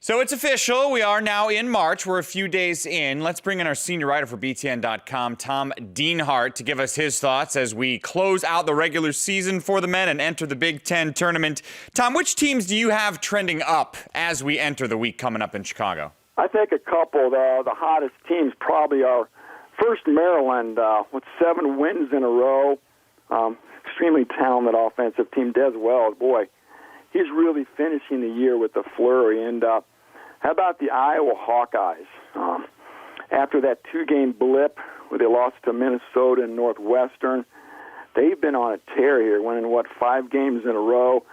So it's official. We are now in March. We're a few days in. Let's bring in our senior writer for BTN.com, Tom Dienhart, to give us his thoughts as we close out the regular season for the men and enter the Big Ten tournament. Tom, which teams do you have trending up as we enter the week coming up in Chicago? I think a couple. The hottest teams probably are first Maryland with 7 wins in a row. Extremely talented offensive team. Des Wells, boy, he's really finishing the year with a flurry. And how about the Iowa Hawkeyes? After that 2-game blip where they lost to Minnesota and Northwestern, they've been on a tear here, winning, 5 games in a row.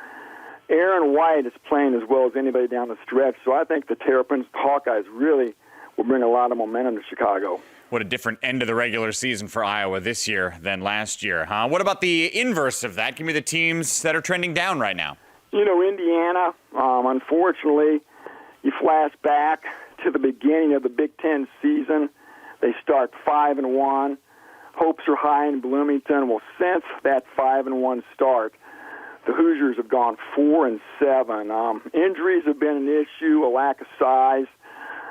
Aaron White is playing as well as anybody down the stretch, so I think the Terrapins Hawkeyes really will bring a lot of momentum to Chicago. What a different end of the regular season for Iowa this year than last year, huh? What about the inverse of that? Give me the teams that are trending down right now. You know, Indiana, unfortunately, you flash back to the beginning of the Big Ten season. They start 5-1. Hopes are high in Bloomington. Well, since that 5-1 start, the Hoosiers have gone 4-7. Injuries have been an issue, a lack of size,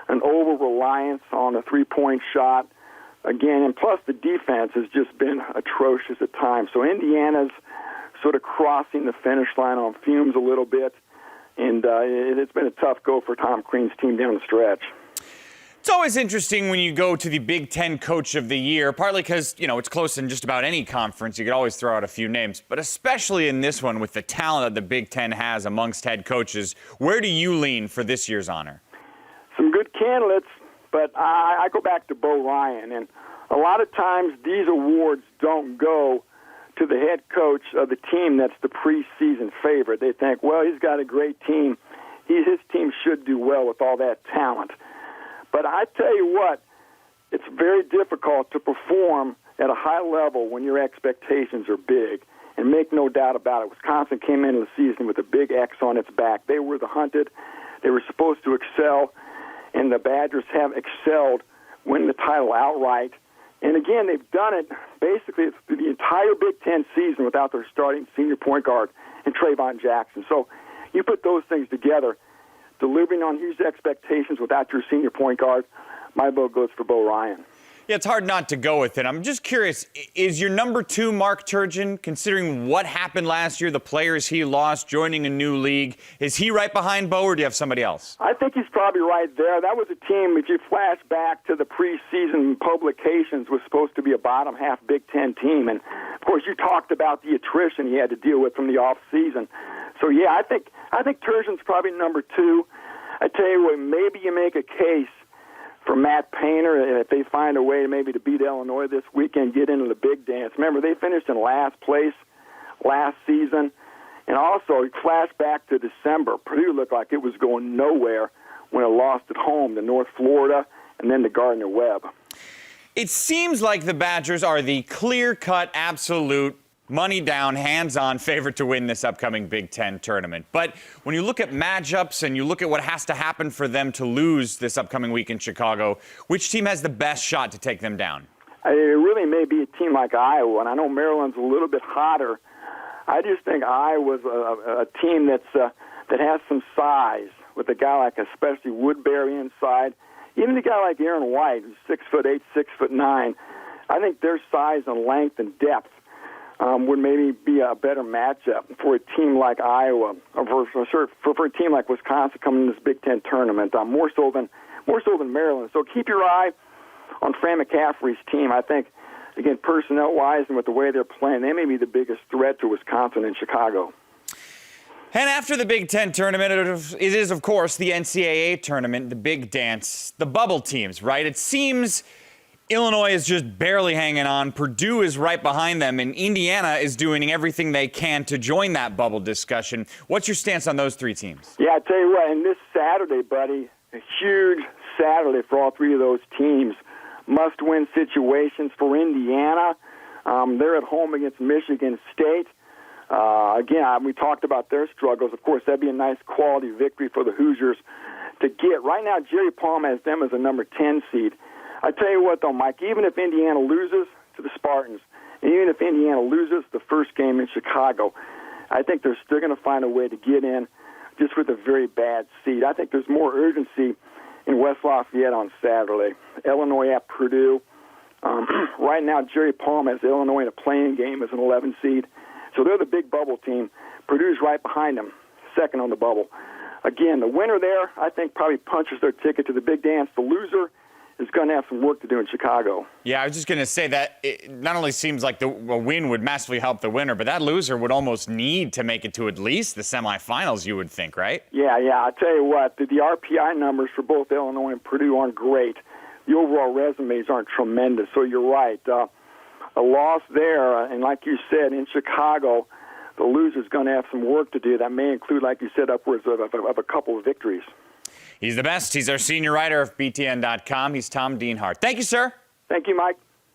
an over-reliance on the three-point shot. Again, and plus the defense has just been atrocious at times. So Indiana's sort of crossing the finish line on fumes a little bit, and it's been a tough go for Tom Crean's team down the stretch. It's always interesting when you go to the Big Ten Coach of the Year, partly because, it's close in just about any conference. You could always throw out a few names, but especially in this one with the talent that the Big Ten has amongst head coaches. Where do you lean for this year's honor? Some good candidates, but I go back to Bo Ryan, and a lot of times these awards don't go to the head coach of the team that's the preseason favorite. They think, well, he's got a great team. His team should do well with all that talent. But I tell you what, it's very difficult to perform at a high level when your expectations are big. And make no doubt about it, Wisconsin came into the season with a big X on its back. They were the hunted. They were supposed to excel, and the Badgers have excelled, win the title outright. And again, they've done it basically through the entire Big Ten season without their starting senior point guard and Trayvon Jackson. So you put those things together, delivering on huge expectations without your senior point guard, my vote goes for Bo Ryan. Yeah, it's hard not to go with it. I'm just curious, is your number 2 Mark Turgeon, considering what happened last year, the players he lost, joining a new league, is he right behind Bo, or do you have somebody else? I think he's probably right there. That was a team, if you flash back to the preseason publications, was supposed to be a bottom-half Big Ten team. And, of course, you talked about the attrition he had to deal with from the offseason. So, yeah, I think Turgeon's probably number 2. I tell you what, maybe you make a case for Matt Painter if they find a way maybe to beat Illinois this weekend, get into the big dance. Remember, they finished in last place last season. And also, flash back to December, Purdue looked like it was going nowhere when it lost at home to North Florida and then to Gardner-Webb. It seems like the Badgers are the clear-cut, absolute, money-down, hands-on favorite to win this upcoming Big Ten tournament. But when you look at matchups and you look at what has to happen for them to lose this upcoming week in Chicago, which team has the best shot to take them down? It really may be a team like Iowa, and I know Maryland's a little bit hotter. I just think Iowa's a team that has some size, with a guy like especially Woodbury inside. Even a guy like Aaron White, who's 6'8", 6'9". I think their size and length and depth would maybe be a better matchup for a team like Iowa, or for a team like Wisconsin coming to this Big Ten tournament, more so than Maryland. So keep your eye on Fran McCaffrey's team. I think, again, personnel-wise and with the way they're playing, they may be the biggest threat to Wisconsin and Chicago. And after the Big Ten tournament, it is, of course, the NCAA tournament, the big dance, the bubble teams, right? It seems Illinois is just barely hanging on. Purdue is right behind them, and Indiana is doing everything they can to join that bubble discussion. What's your stance on those 3 teams? Yeah, I tell you what, and this Saturday, buddy, a huge Saturday for all 3 of those teams. Must-win situations for Indiana. They're at home against Michigan State. Again, we talked about their struggles. Of course, that'd be a nice quality victory for the Hoosiers to get. Right now, Jerry Palm has them as a number 10 seed. I tell you what, though, Mike, even if Indiana loses to the Spartans, and even if Indiana loses the first game in Chicago, I think they're still going to find a way to get in just with a very bad seed. I think there's more urgency in West Lafayette on Saturday. Illinois at Purdue. Right now, Jerry Palm has Illinois in a playing game as an 11 seed. So they're the big bubble team. Purdue's right behind them, second on the bubble. Again, the winner there, I think, probably punches their ticket to the big dance. The loser is going to have some work to do in Chicago. Yeah, I was just going to say that it not only seems like a win would massively help the winner, but that loser would almost need to make it to at least the semifinals, you would think, right? Yeah. I'll tell you what, the RPI numbers for both Illinois and Purdue aren't great. The overall resumes aren't tremendous, so you're right. A loss there, and like you said, in Chicago, the loser's going to have some work to do. That may include, like you said, upwards of a couple of victories. He's the best. He's our senior writer of BTN.com. He's Tom Dienhart. Thank you, sir. Thank you, Mike.